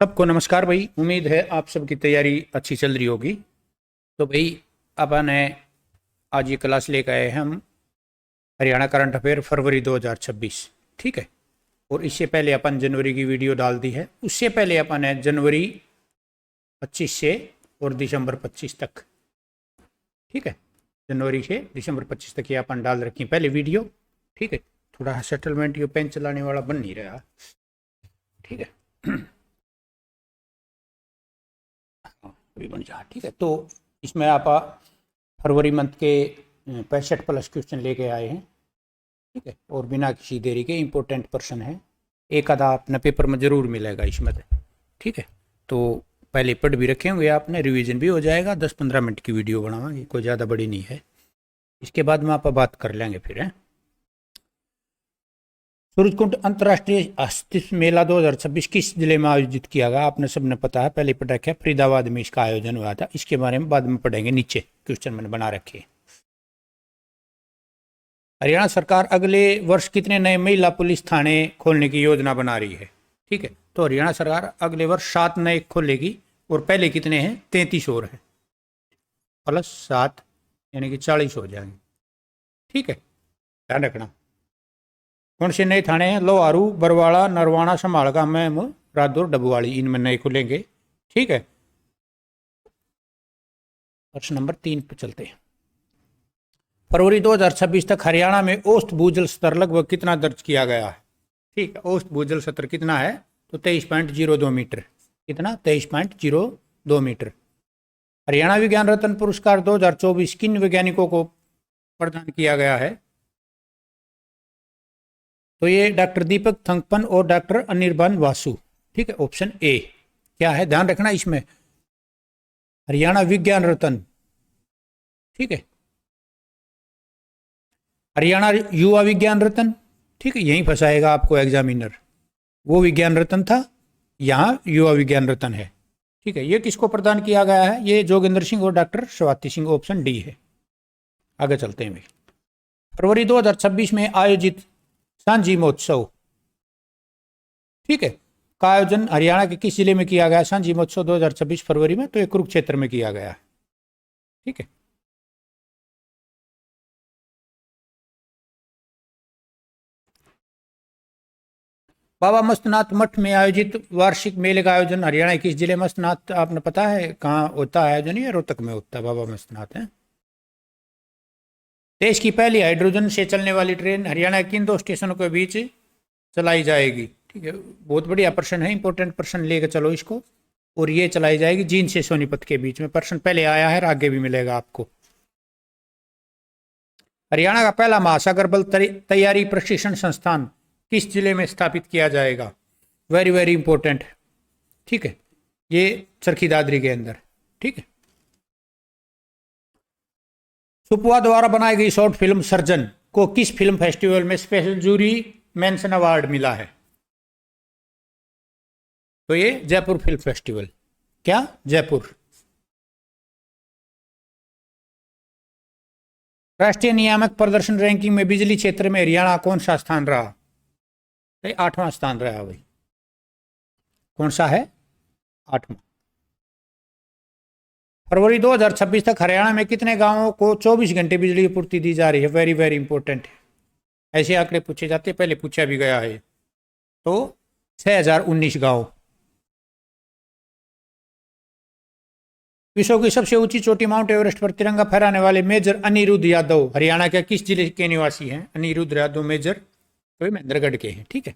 सबको नमस्कार भाई। उम्मीद है आप सबकी तैयारी अच्छी चल रही होगी। तो भाई अपन है आज ये क्लास लेकर आए हैं हम हरियाणा करंट अफेयर फरवरी 2026। ठीक है। और इससे पहले अपन जनवरी की वीडियो डाल दी है। उससे पहले अपन है जनवरी 25 से और दिसंबर 25 तक। ठीक है। जनवरी से दिसंबर 25 तक ये अपन डाल रखी पहले वीडियो। ठीक है। थोड़ा सेटलमेंट ये पेन चलाने वाला बन नहीं रहा। ठीक है। अभी बन जा। ठीक है। तो इसमें आप फरवरी मंथ के 65+ क्वेश्चन लेके आए हैं। ठीक है। और बिना किसी देरी के इम्पोर्टेंट पर्सन है। एक आधा अपने पेपर में ज़रूर मिलेगा इसमें। ठीक है। तो पहले पढ़ भी रखे होंगे आपने, रिवीजन भी हो जाएगा। 10-15 मिनट की वीडियो बनावांगे, कोई ज़्यादा बड़ी नहीं है। इसके बाद में आप बात कर लेंगे फिर है। सूरजकुंड अंतर्राष्ट्रीय हस्तशिल्प मेला 2026 किस जिले में आयोजित किया गया? आपने सबने पता है, पहले पढ़ रखा है। फरीदाबाद में इसका आयोजन हुआ था। इसके बारे में बाद में पढ़ेंगे, नीचे क्वेश्चन मैंने बना रखे हैं। हरियाणा सरकार अगले वर्ष कितने नए महिला पुलिस थाने खोलने की योजना बना रही है? ठीक है। तो हरियाणा सरकार अगले वर्ष 7 नए खोलेगी। और पहले कितने हैं? 33 और है, +7 यानी कि 40 हो जाएंगे। ठीक है, ध्यान रखना। कौन से नए थाने हैं? लोहारू, बरवाड़ा, नरवाणा, समालगा, मैम, रादौर, डबवाड़ी, इनमें नए खुलेंगे। ठीक है। प्रश्न नंबर 3 पर चलते हैं। फरवरी 2026 तक हरियाणा में औसत भूजल स्तर लगभग कितना दर्ज किया गया है? ठीक है। औसत भूजल स्तर कितना है? तो 23.02 मीटर। कितना? 23.02 मीटर। हरियाणा विज्ञान रत्न पुरस्कार 2024 किन वैज्ञानिकों को प्रदान किया गया है? तो ये डॉक्टर दीपक थंगपन और डॉक्टर अनिर्बान वासु। ठीक है। ऑप्शन ए क्या है, ध्यान रखना इसमें। हरियाणा विज्ञान रत्न। ठीक है। हरियाणा युवा विज्ञान रत्न। ठीक है, यहीं फंसाएगा आपको एग्जामिनर। वो विज्ञान रत्न था, यहाँ युवा विज्ञान रत्न है। ठीक है। ये किसको प्रदान किया गया है? ये जोगिंदर सिंह और doctor Swati Singh. Option D है। आगे चलते हैं भाई। फरवरी 2026 में आयोजित सांझी महोत्सव, ठीक है, का आयोजन हरियाणा के किस जिले में किया गया? सांझी महोत्सव 2026 फरवरी में, तो ये कुरुक्षेत्र में किया गया है। ठीक है। बाबा मस्तनाथ मठ में आयोजित वार्षिक मेले का आयोजन हरियाणा के किस जिले में? मस्तनाथ आपने पता है कहाँ होता है आयोजन? ये रोहतक में होता है बाबा मस्तनाथ है। देश की पहली हाइड्रोजन से चलने वाली ट्रेन हरियाणा के किन 2 स्टेशनों के बीच चलाई जाएगी? ठीक है, बहुत बढ़िया प्रश्न है, इंपॉर्टेंट प्रश्न लेकर चलो इसको। और ये चलाई जाएगी जींद से सोनीपत के बीच में। प्रश्न पहले आया है और आगे भी मिलेगा आपको। हरियाणा का पहला महासागर बल तैयारी प्रशिक्षण संस्थान किस जिले में स्थापित किया जाएगा? Very very important. ठीक है, ये चरखी दादरी के अंदर। ठीक है। सुपुआ द्वारा बनाई गई शॉर्ट फिल्म सर्जन को किस फिल्म फेस्टिवल में स्पेशल जूरी मेंशन अवार्ड मिला है? तो ये जयपुर फिल्म फेस्टिवल। क्या? जयपुर। राष्ट्रीय नियामक प्रदर्शन रैंकिंग में बिजली क्षेत्र में हरियाणा कौन सा स्थान रहा? 8वां स्थान रहा भाई। कौन सा है? 8वां। फरवरी 2026 तक हरियाणा में कितने गांवों को 24 घंटे बिजली की पूर्ति दी जा रही है? वेरी वेरी इंपॉर्टेंट है। ऐसे आंकड़े पूछे जाते, पहले पूछा भी गया है। तो 6019 गांव। विश्व की सबसे ऊंची चोटी माउंट एवरेस्ट पर तिरंगा फहराने वाले मेजर अनिरुद्ध यादव हरियाणा के किस जिले के निवासी हैं? अनिरुद्ध यादव मेजर तो महेंद्रगढ़ के हैं। ठीक है।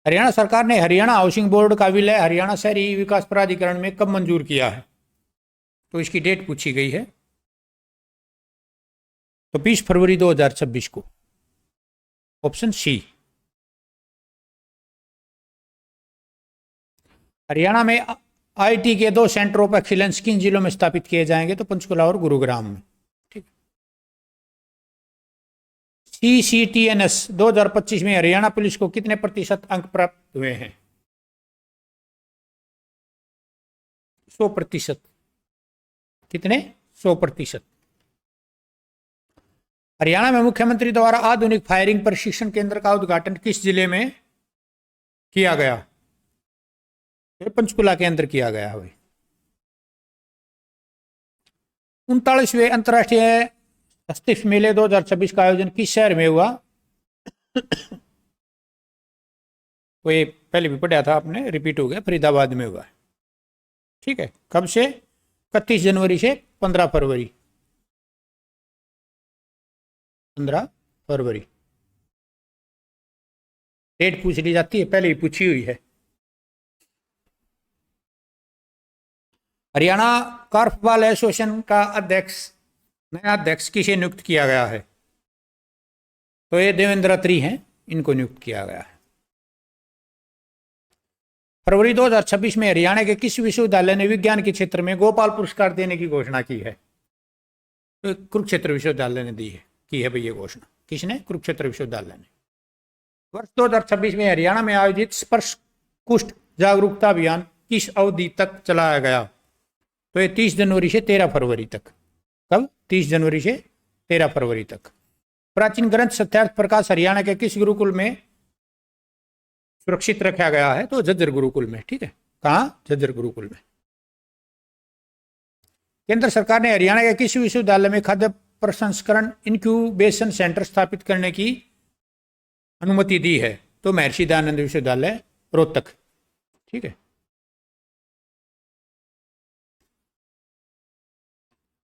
हरियाणा सरकार ने हरियाणा हाउसिंग बोर्ड का विलय हरियाणा शहरी विकास प्राधिकरण में कब मंजूर किया है? तो इसकी डेट पूछी गई है। तो 20 फरवरी 2026 को। Option C. हरियाणा में आईटी के 2 सेंटर ऑफ एक्सीलेंस किन जिलों में स्थापित किए जाएंगे? तो पंचकुला और गुरुग्राम में। ठीक। CCTNS 2025 में हरियाणा पुलिस को कितने प्रतिशत अंक प्राप्त हुए हैं? 100%। कितने? 100%। हरियाणा में मुख्यमंत्री द्वारा आधुनिक फायरिंग प्रशिक्षण केंद्र का उद्घाटन किस जिले में किया गया? ये पंचकुला के अंदर किया गया भाई। 39वें अंतर्राष्ट्रीय हस्तशिल्प मेले 2026 का आयोजन किस शहर में हुआ? वो ये पहले भी पढ़ा था आपने, रिपीट हो गया, फरीदाबाद में हुआ। ठीक है, कब से? 31 जनवरी से 15 फरवरी। 15 फरवरी डेट पूछ ली जाती है, पहले ही पूछी हुई है। हरियाणा कॉर्फबॉल एसोसिएशन का नया अध्यक्ष किसे नियुक्त किया गया है? तो ये देवेंद्र अत्री हैं, इनको नियुक्त किया गया है। फरवरी 2026 में हरियाणा के किस विश्वविद्यालय ने विज्ञान के क्षेत्र में गोपाल पुरस्कार देने की घोषणा की है? तो कुरुक्षेत्र विश्वविद्यालय ने की है भाई ये घोषणा। किसने? कुरुक्षेत्र विश्वविद्यालय ने। वर्ष 2026 में हरियाणा में आयोजित स्पर्श कुष्ठ जागरूकता अभियान किस अवधि तक चलाया गया? तो ये 30 जनवरी से 13 फरवरी तक। कब? 30 जनवरी से 13 फरवरी तक। प्राचीन ग्रंथ सत्यार्थ प्रकाश हरियाणा के किस गुरुकुल में सुरक्षित रखा गया है? तो झज्जर गुरुकुल में। ठीक है, कहाँ? झज्जर गुरुकुल में। केंद्र सरकार ने हरियाणा के किस विश्वविद्यालय में खाद्य प्रसंस्करण इंक्यूबेशन सेंटर स्थापित करने की अनुमति दी है? तो महर्षि दयानंद विश्वविद्यालय रोहतक। ठीक है।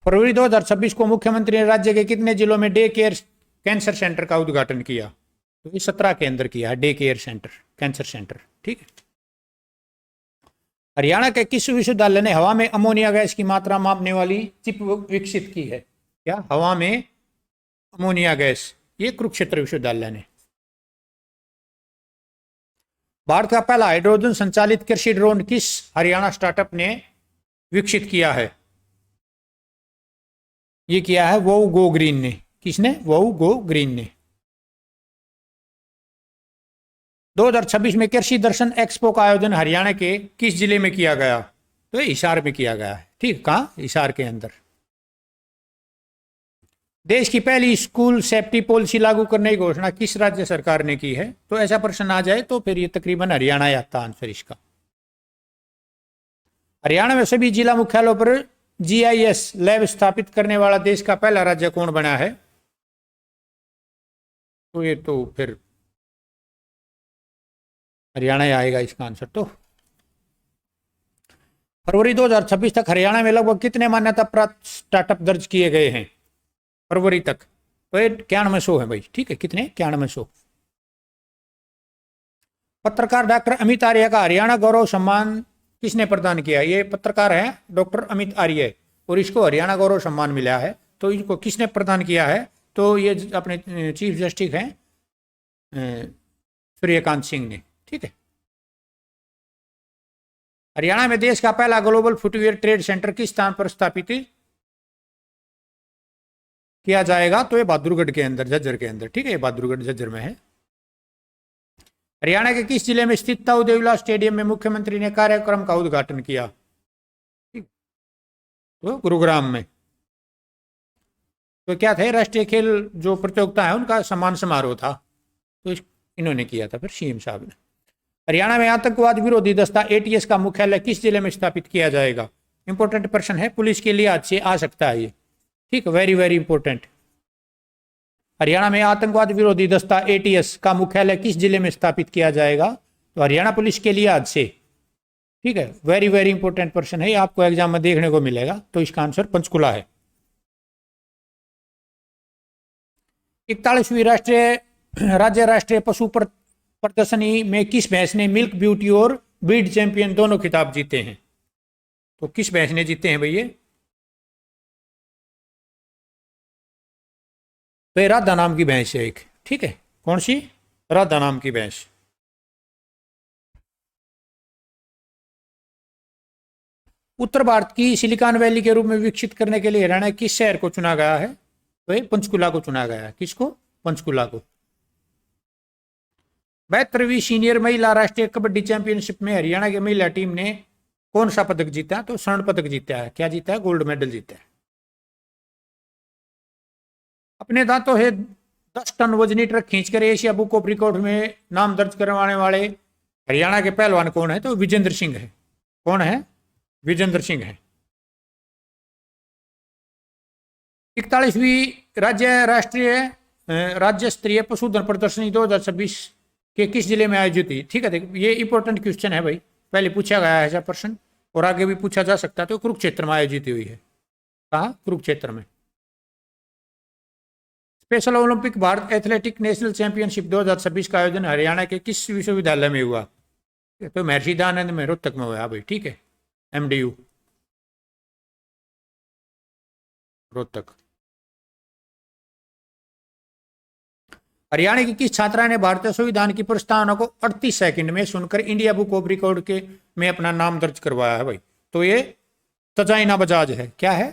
फरवरी 2026 को मुख्यमंत्री ने राज्य के कितने जिलों में डे केयर कैंसर सेंटर का उद्घाटन किया? तो ये 17 के अंदर किया है, day care centre, cancer centre. ठीक है। हरियाणा के किस विश्वविद्यालय ने हवा में अमोनिया गैस की मात्रा मापने वाली चिप विकसित की है? क्या? हवा में अमोनिया गैस, ये कुरुक्षेत्र विश्वविद्यालय ने। भारत का पहला हाइड्रोजन संचालित कृषि ड्रोन किस हरियाणा स्टार्टअप ने विकसित किया है? ये किया है वो गो ग्रीन ने। किसने? वो गो ग्रीन ने। 2026 में कृषि दर्शन एक्सपो का आयोजन हरियाणा के किस जिले में किया गया? तो ये हिसार में किया गया है। ठीक, कहाँ? हिसार के अंदर। देश की पहली स्कूल सेफ्टी पॉलिसी लागू करने की घोषणा किस राज्य सरकार ने की है? तो ऐसा प्रश्न आ जाए तो फिर ये तकरीबन हरियाणा ही आता आंसर इसका। हरियाणा में सभी जिला मुख्यालयों पर जीआईएस लैब स्थापित करने वाला देश का पहला राज्य कौन बना है? तो ये तो फिर हरियाणा ही आएगा इसका आंसर। तो फरवरी 2026 तक हरियाणा में लगभग कितने मान्यता प्राप्त स्टार्टअप दर्ज किए गए हैं? फरवरी तक तो ये 9100 है भाई। ठीक है, कितने? 9100। पत्रकार डॉक्टर अमित आर्य का हरियाणा गौरव सम्मान किसने प्रदान किया? ये पत्रकार है डॉक्टर अमित आर्य, और इसको हरियाणा गौरव सम्मान मिला है। तो इनको किसने प्रदान किया है? तो ये अपने चीफ जस्टिस हैं सूर्यकांत सिंह ने। ठीक है। हरियाणा में देश का पहला ग्लोबल फुटवियर ट्रेड सेंटर किस स्थान पर स्थापित किया जाएगा? तो ये बहादुरगढ़ के अंदर, झज्जर के अंदर। ठीक है, बहादुरगढ़ झज्जर में है। हरियाणा के किस जिले में स्थित था उदयविलास स्टेडियम में मुख्यमंत्री ने कार्यक्रम का उद्घाटन किया? तो गुरुग्राम में। तो क्या थे? राष्ट्रीय खेल जो प्रतियोगिता है उनका सम्मान समारोह था, तो इन्होंने किया था फिर सीएम साहब ने। हरियाणा में आतंकवाद विरोधी दस्ता एटीएस का मुख्यालय किस जिले में स्थापित किया जाएगा? इंपॉर्टेंट प्रश्न है, पुलिस के लिए आज से आ सकता है ये। ठीक, वेरी वेरी इंपॉर्टेंट। हरियाणा में आतंकवाद विरोधी दस्ता एटीएस का मुख्यालय किस जिले में स्थापित किया जाएगा? तो हरियाणा पुलिस के लिए आज से। ठीक है, वेरी वेरी इंपॉर्टेंट प्रश्न है, आपको एग्जाम में देखने को मिलेगा। तो इसका आंसर पंचकुला है। 41वीं राज्य राष्ट्रीय पशु प्रदर्शनी में किस भैंस ने मिल्क ब्यूटी और ब्रीड चैंपियन दोनों खिताब जीते हैं? तो किस भैंस ने जीते हैं भैया? तो राधा नाम की भैंस है एक। ठीक है, कौन सी? राधा नाम की भैंस। उत्तर भारत की सिलिकॉन वैली के रूप में विकसित करने के लिए हरियाणा किस शहर को चुना गया है? तो पंचकुला को चुना गया है। किसको? पंचकुला को। 72वीं सीनियर महिला राष्ट्रीय कबड्डी चैंपियनशिप में हरियाणा की महिला टीम ने कौन सा पदक जीता? तो स्वर्ण पदक जीता है। क्या जीता है? गोल्ड मेडल जीता है। अपने दांतों से 10 टन वजनी ट्रक खींचकर एशिया बुक ऑफ रिकॉर्ड में नाम दर्ज करवाने वाले हरियाणा के पहलवान कौन है? तो विजेंद्र सिंह है। कौन है? विजेंद्र सिंह है। 41वीं राज्य स्तरीय पशुधन प्रदर्शनी 2026 के किस जिले में आयोजित हुई? ठीक है, देखो ये इंपॉर्टेंट क्वेश्चन है भाई, पहले पूछा गया है ऐसा प्रश्न और आगे भी पूछा जा सकता है। तो कुरुक्षेत्र में आयोजित हुई है। कहा? कुरुक्षेत्र में। Special Olympic Bharat athletic national championship 2026 का आयोजन हरियाणा के किस विश्वविद्यालय में हुआ? तो महर्षि दयानंद में रोहतक में हुआ भाई। ठीक है, MDU रोहतक। हरियाणा की किस छात्रा ने भारतीय संविधान की प्रस्तावना को 38 सेकंड में सुनकर इंडिया बुक ऑफ रिकॉर्ड के में अपना नाम दर्ज करवाया है भाई? तो ये तजाइना बजाज है। क्या है?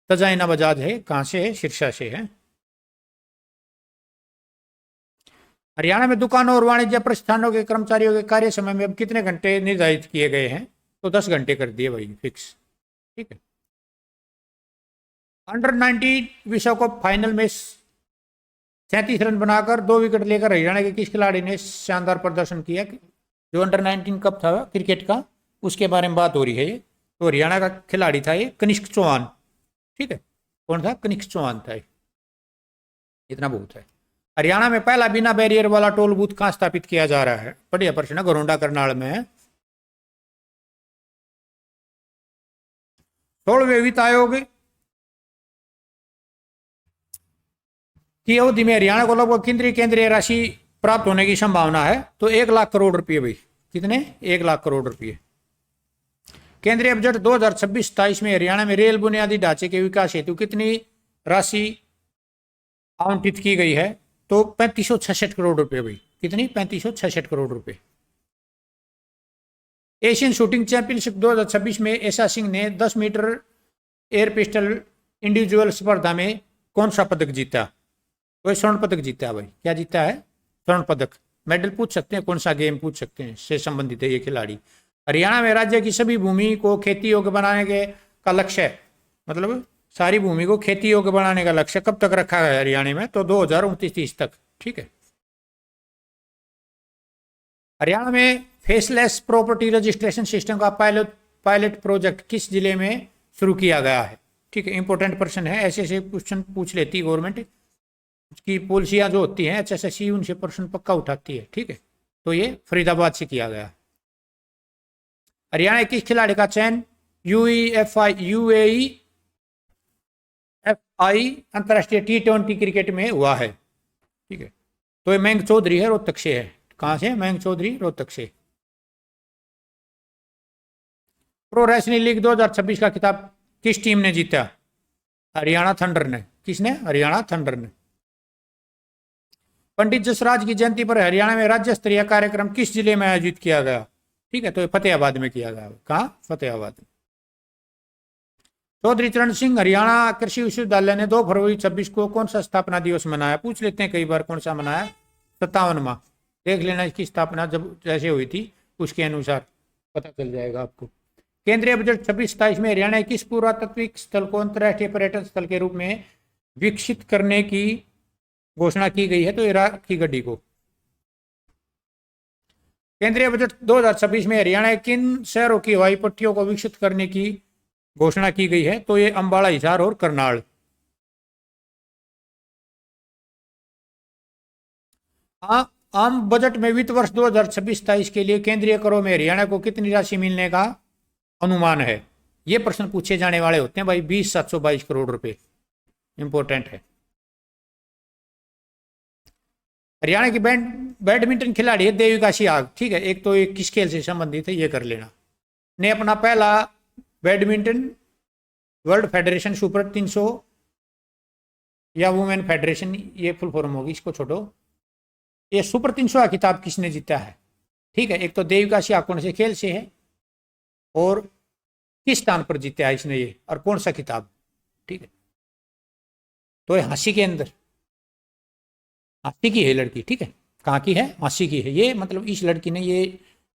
तजाइना बजाज है। कहां से है? सिरसा से है। हरियाणा में दुकानों और वाणिज्य प्रतिष्ठानों के कर्मचारियों के कार्य समय में अब कितने घंटे निर्धारित किए गए हैं? तो 10 घंटे कर दिए भाई, फिक्स। ठीक है। अंडर 19 विश्व कप फाइनल में 37 रन बनाकर 2 विकेट लेकर हरियाणा के किस खिलाड़ी ने शानदार प्रदर्शन किया? जो अंडर 19 कप था क्रिकेट का, उसके बारे में बात हो रही है ये। तो हरियाणा का खिलाड़ी था ये कनिष्क चौहान। ठीक है, कौन था? कनिष्क चौहान था। इतना बहुत है। हरियाणा में पहला बिना बैरियर वाला टोल बूथ कहां स्थापित किया जा रहा है? बढ़िया प्रश्न है। घरोंडा करनाल में है। 16वें वित्त आयोग की अवधि में हरियाणा को लगभग कितनी केंद्रीय राशि प्राप्त होने की संभावना है? तो 1 लाख करोड़ रुपए भाई। कितने? 1 लाख करोड़ रुपए। केंद्रीय बजट 2026-27 में हरियाणा में रेल बुनियादी ढांचे के विकास हेतु कितनी राशि आवंटित की गई है? तो 3566 करोड़ रुपए भाई। कितनी? 3566 करोड़ रुपए। एशियन शूटिंग चैंपियनशिप 2026 में एशा सिंह ने 10 मीटर एयर पिस्टल इंडिविजुअल स्पर्धा में कौन सा पदक जीता? तो स्वर्ण पदक जीता भाई। क्या जीता है? स्वर्ण पदक। मेडल पूछ सकते हैं, कौन सा गेम पूछ सकते हैं, से संबंधित है ये खिलाड़ी। हरियाणा में राज्य की सभी भूमि को खेती योग्य बनाने के का लक्ष्य है, मतलब सारी भूमि को खेती योग्य बनाने का लक्ष्य कब तक रखा है हरियाणा में? तो 2029-30 तक। ठीक है। हरियाणा में फेसलेस प्रॉपर्टी रजिस्ट्रेशन सिस्टम का पायलट प्रोजेक्ट किस जिले में शुरू किया गया है? ठीक है, इंपॉर्टेंट प्रश्न है। ऐसे ऐसे क्वेश्चन पूछ लेती गवर्नमेंट की पॉलिसियां जो होती हैं HSSC, उनसे प्रश्न पक्का उठाती है। ठीक है, तो ये फरीदाबाद से किया गया। हरियाणा किस खिलाड़ी का चयन UEFI अंतरराष्ट्रीय T20 क्रिकेट में हुआ है? ठीक है, तो ये मयंक चौधरी है, रोहतक से है। कहां से? मयंक चौधरी, रोहतक से। प्रो रेसलिंग लीग 2026 का खिताब किस टीम ने जीता? हरियाणा थंडर ने। किसने? हरियाणा थंडर ने। पंडित जसराज की जयंती पर हरियाणा में राज्य स्तरीय कार्यक्रम किस जिले में आयोजित किया गया? ठीक है, तो फतेहाबाद में किया गया। कहां? फतेहाबाद। चौधरी चरण सिंह हरियाणा कृषि विश्वविद्यालय ने 2 फरवरी 26 को कौन सा स्थापना दिवस मनाया? पूछ लेते हैं कई बार, कौन सा मनाया? 57वां। देख लेना इसकी स्थापना जब जैसे हुई थी उसके अनुसार पता चल जाएगा आपको। केंद्रीय बजट 26-27 में हरियाणा किस पुरातात्विक स्थल को अंतर्राष्ट्रीय पर्यटन स्थल के रूप में विकसित करने की घोषणा की गई है? तो इराक की गड्डी को। केंद्रीय बजट 2026 में हरियाणा के किन शहरों की हवाई पट्टियों को विकसित करने की घोषणा की गई है? तो ये अंबाला, हिसार और करनाल। आम बजट में वित्त वर्ष 2026-27 के लिए केंद्रीय करों में हरियाणा को कितनी राशि मिलने का अनुमान है? ये प्रश्न पूछे जाने वाले होते हैं भाई। 20,722 करोड़ रुपए। इंपॉर्टेंट है। हरियाणा की बैडमिंटन खिलाड़ी है देविका सिहाग। ठीक है, एक तो एक किस खेल से संबंधित है ये कर लेना। ने अपना पहला बैडमिंटन वर्ल्ड फेडरेशन सुपर 300 या वुमेन फेडरेशन, ये फुल फॉर्म होगी, इसको छोड़ो, ये सुपर 300 का खिताब किसने जीता है? ठीक है, एक तो देविका सिहाग कौन से खेल से है और किस स्थान पर जीता है इसने ये, और कौन सा खिताब? ठीक है, तो ये हाँसी के अंदर, हाँसी की है लड़की। ठीक है, कहाँ की है? हाँसी की है ये, मतलब इस लड़की ने ये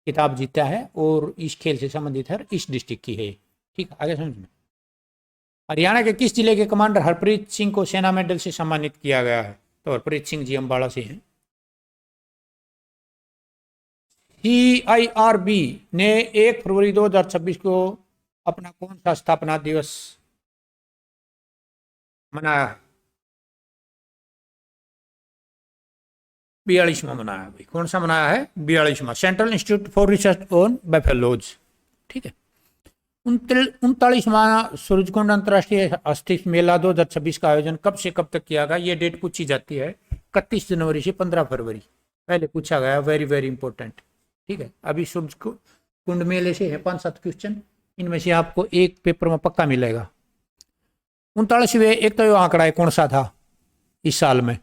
किताब जीता है और इस खेल से संबंधित है, इस डिस्ट्रिक्ट की है। ठीक है, आगे समझ में हरियाणा के किस जिले के कमांडर हरप्रीत सिंह को सेना मेडल से सम्मानित किया गया है? तो हरप्रीत सिंह जी अम्बाड़ा से हैं। CIRB ने 1 फरवरी 2026 को अपना कौन सा स्थापना दिवस मनाया? 42वां मनाया भाई। कौन सा मनाया है? 42वां। Central institute for research on buffaloes. ठीक है। 39वां सूरजकुंड अंतर्राष्ट्रीय हस्तशिल्प मेला 2026 का आयोजन कब से कब तक किया गया? ये डेट पूछी जाती है 31 जनवरी से 15 फरवरी। पहले पूछा गया, वेरी वेरी इंपॉर्टेंट। ठीक है। अभी सूरजकुंड मेले से है 5-7 क्वेश्चन, इनमें से आपको एक पेपर में पक्का मिलेगा। 39वें, एक तो आंकड़ा है कौन सा था इस साल में?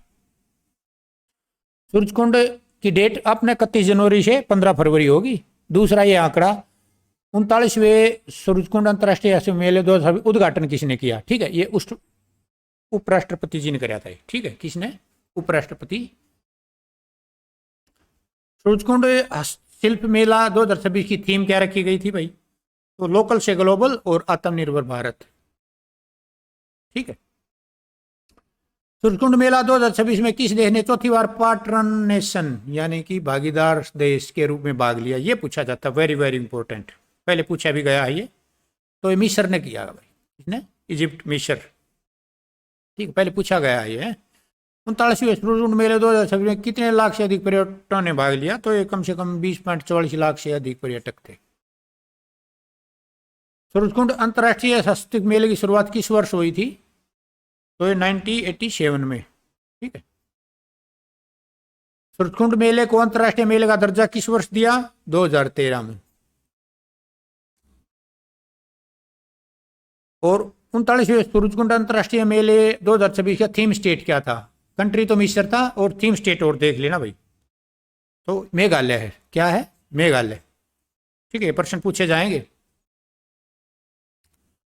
सूरजकुंड की डेट अपने 31 जनवरी से 15 फरवरी होगी। दूसरा ये आंकड़ा 39वें सूरजकुंड अंतर्राष्ट्रीय हस्तशिल्प मेले 2026 उद्घाटन किसने किया? ठीक है, ये उस उपराष्ट्रपति जी ने कराया था। ठीक है, किसने? उपराष्ट्रपति। सूरजकुंड हस्तशिल्प मेला 2026 की थीम क्या रखी गई थी भाई? तो लोकल से ग्लोबल और आत्मनिर्भर भारत। ठीक है। सूरजकुंड मेला 2026 में किस देश ने चौथी बार पार्टनर नेशन यानी कि भागीदार देश के रूप में भाग लिया? ये पूछा जाता है, वेरी वेरी इंपॉर्टेंट। पहले पूछा भी गया है ये। तो ये मिस्र ने किया भाई। किसने? इजिप्ट, मिस्र। ठीक, पहले पूछा गया है ये। 39वें सूरजकुंड मेले 2026 में कितने लाख से अधिक पर्यटकों ने भाग लिया? तो ये कम से कम 20.44 लाख से अधिक पर्यटक थे। सूरजकुंड अंतर्राष्ट्रीय हस्तशिल्प मेले की शुरुआत किस वर्ष हुई थी? तो ये 1987 में। ठीक है। सूरजकुंड मेले को अंतर्राष्ट्रीय मेले का दर्जा किस वर्ष दिया? 2013 में। और 39वें सूरजकुंड अंतर्राष्ट्रीय मेले 2026 का थीम स्टेट क्या था? कंट्री तो मिस्र था और थीम स्टेट और देख लेना भाई। तो मेघालय है। क्या है? मेघालय। ठीक है, प्रश्न पूछे जाएंगे।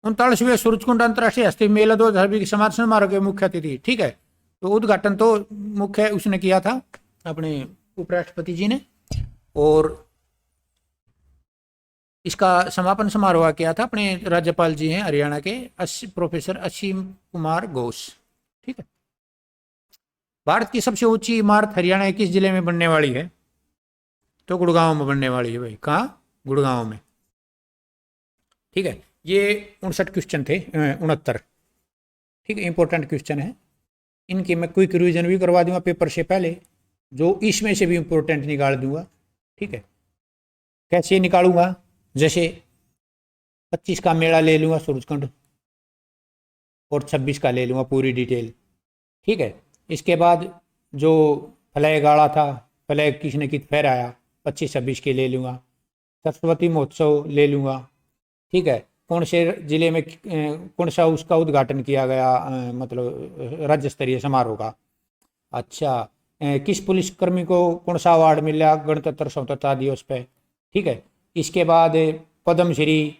39वें सूरजकुंड अंतर्राष्ट्रीय हस्तशिल्प मेला 2026 के समापन समारोह के मुख्य अतिथि। ठीक है। तो उद्घाटन तो मुख्य उसने किया था, अपने उपराष्ट्रपति जी ने। और इसका समापन समारोह किया था अपने राज्यपाल जी हैं हरियाणा के प्रोफेसर असीम कुमार घोष। ठीक है। भारत की सबसे ऊंची इमारत हरियाणा के किस जिले में बनने वाली है? तो गुड़गांव में बनने वाली है भाई। कहाँ? गुड़गांव में। ठीक है। ये 59 क्वेश्चन थे, 69। ठीक है, इंपॉर्टेंट क्वेश्चन है। इनके मैं क्विक रिवीजन भी करवा दूंगा पेपर से पहले, जो इसमें से भी इंपॉर्टेंट निकाल दूंगा। ठीक है। कैसे निकालूंगा? जैसे 25 का मेला ले लूँगा सूरजकुंड और 26 का ले लूँगा पूरी डिटेल। ठीक है। इसके बाद जो फ्लैग गाड़ा था, फ्लैग किसने कित फहराया, 25-26 के ले लूँगा। सरस्वती महोत्सव ले लूँगा। ठीक है। कौन से जिले में कौन सा उसका उद्घाटन किया गया, मतलब राज्य स्तरीय समारोह का। अच्छा, किस पुलिसकर्मी को कौन सा अवार्ड मिला गणतंत्र स्वतंत्रता दिवस पे? ठीक है। इसके बाद पद्मश्री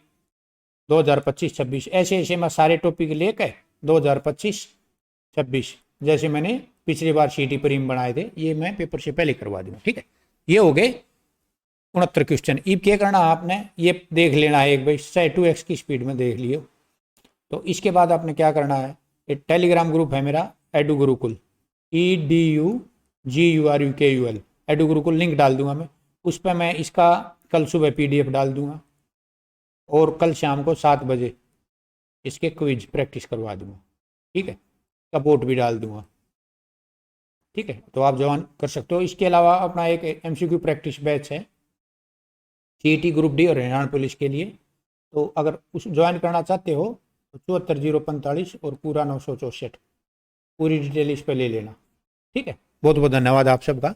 2025-26। ऐसे ऐसे मैं सारे टॉपिक लेकर 2025-26 जैसे मैंने पिछली बार सीटी प्रीम बनाए थे, ये मैं पेपर से पहले करवा दूंगा। ठीक है। ये हो गए 69 क्वेश्चन। अब क्या करना आपने, ये देख लेना है एक भाई, 2x की स्पीड में देख लियो। तो इसके बाद आपने क्या करना है, एक टेलीग्राम ग्रुप है मेरा, edu Gurukul, EDUGURUKUL, edu Gurukul, link डाल दूंगा मैं उस पर। मैं इसका कल सुबह PDF डाल दूंगा और कल शाम को 7 बजे इसके क्विज प्रैक्टिस करवा दूंगा। ठीक है। सपोर्ट भी डाल दूंगा। ठीक है। तो आप ज्वाइन कर सकते हो। इसके अलावा अपना एक MCQ प्रैक्टिस बैच है CET ग्रुप डी और हरियाणा पुलिस के लिए। तो अगर उस ज्वाइन करना चाहते हो तो 74 045 और पूरा 964, पूरी डिटेल इस पर ले लेना। ठीक है। बहुत बहुत धन्यवाद आप सबका।